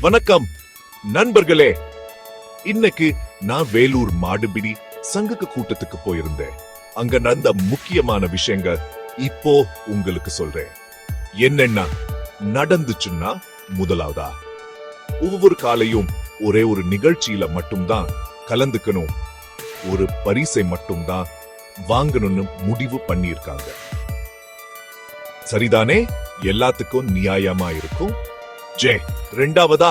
வணக்கம் நண்பர்களே. இன்னைக்கு நான் வேலூர் மாடுபிடி சங்க கூட்டத்துக்கு போயிருந்தேன். அங்க நடந்த முக்கியமான விஷயங்கள் இப்போ உங்களுக்கு சொல்றேன். என்னென்ன நடந்துச்சுன்னா, முதலாவதா ஒவ்வொரு காலையும் ஒரே ஒரு நிகழ்ச்சியில மட்டும்தான் கலந்துக்கணும், ஒரு பரிசை மட்டும்தான் வாங்கணும்னு முடிவு பண்ணியிருக்காங்க. சரிதானே? எல்லாத்துக்கும் நியாயமா இருக்கும். ரெண்டாவதா,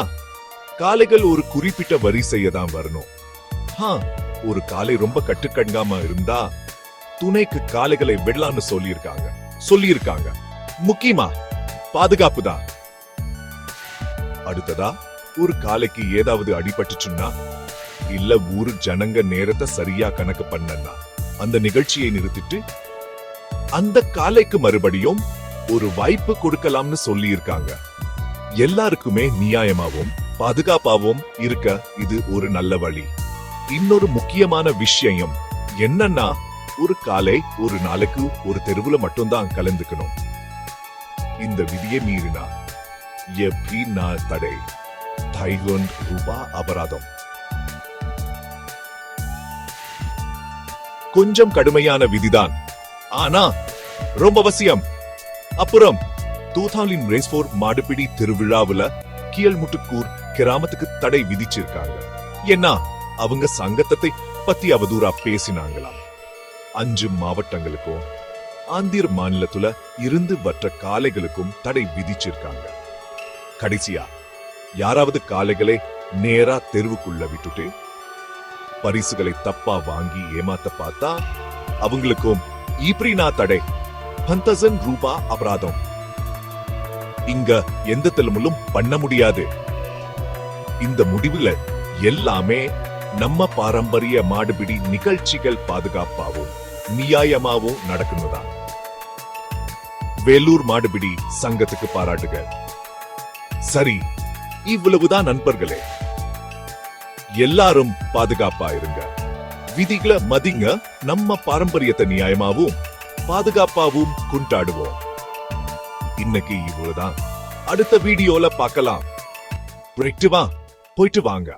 காளைகள் ஒரு குறிப்பிட்ட வரிசையை தான் வரணும். ஒரு காளை ரொம்ப கட்டுக்கண்காம இருந்தா துணைக்கு காளைகளை விடலான்னு சொல்லியிருக்காங்க. முக்கியமா பாதுகாப்பு தான். அடுத்ததா, ஒரு காளைக்கு ஏதாவது அடிபட்டுச்சுன்னா, இல்ல ஊரு ஜனங்க நேரத்தை சரியா கணக்கு பண்ணா அந்த நிகழ்ச்சியை நிறுத்திட்டு அந்த காளைக்கு மறுபடியும் ஒரு வாய்ப்பு கொடுக்கலாம்னு சொல்லியிருக்காங்க. எல்லாருக்குமே நியாயமாவும் பாதுகாப்பாவும் இருக்க இது ஒரு நல்ல வழி. இன்னொரு முக்கியமான விஷயம் என்னன்னா, ஒரு காலை ஒரு நாளைக்கு ஒரு தெருவுல மட்டும்தான் கலந்துக்கணும். இந்த விதியை மீறினா எப்படின்னா தடை, ரூபாய் அபராதம். கொஞ்சம் கடுமையான விதிதான், ஆனா ரொம்ப அவசியம். அப்புறம் தூத்தாலின் ரேஸ்போர் மாடுபிடி திருவிழாவுல கீழ்முட்டுக்கூர் கிராமத்துக்கு தடை விதிச்சிருக்காங்க. ஏன்னா அவங்க சங்கத்தை பத்தி அவதூறா பேசினாங்களாம். 5 மாவட்டங்களுக்கும் ஆந்திர மாநிலத்துல இருந்து வற்ற காளைகளுக்கும் தடை விதிச்சிருக்காங்க. கடைசியா, யாராவது காளைகளை நேரா தெருவுக்குள்ள விட்டுட்டு பரிசுகளை தப்பா வாங்கி ஏமாத்த பார்த்தா அவங்களுக்கும் இப்படினா தடை, 10,000 ரூபாய் அபராதம். இங்க எந்த தெலுமுலும் பண்ண முடியாது. இந்த முடிவுல எல்லாமே நம்ம பாரம்பரிய மாடுபிடி நிகழ்ச்சிகள் பாதுகாப்பாவும் நியாயமாவும் நடக்கணும்தான். வேலூர் மாடுபிடி சங்கத்துக்கு பாராட்டுகள். சரி, இவ்வளவுதான் நண்பர்களே. எல்லாரும் பாதுகாப்பா இருங்க, விதிகளை மதிங்க, நம்ம பாரம்பரியத்தை நியாயமாவும் பாதுகாப்பாவும் கொண்டாடுவோம். இன்னைக்கு இவ்வளவுதான். அடுத்த வீடியோல பார்க்கலாம். போயிட்டு வாங்க.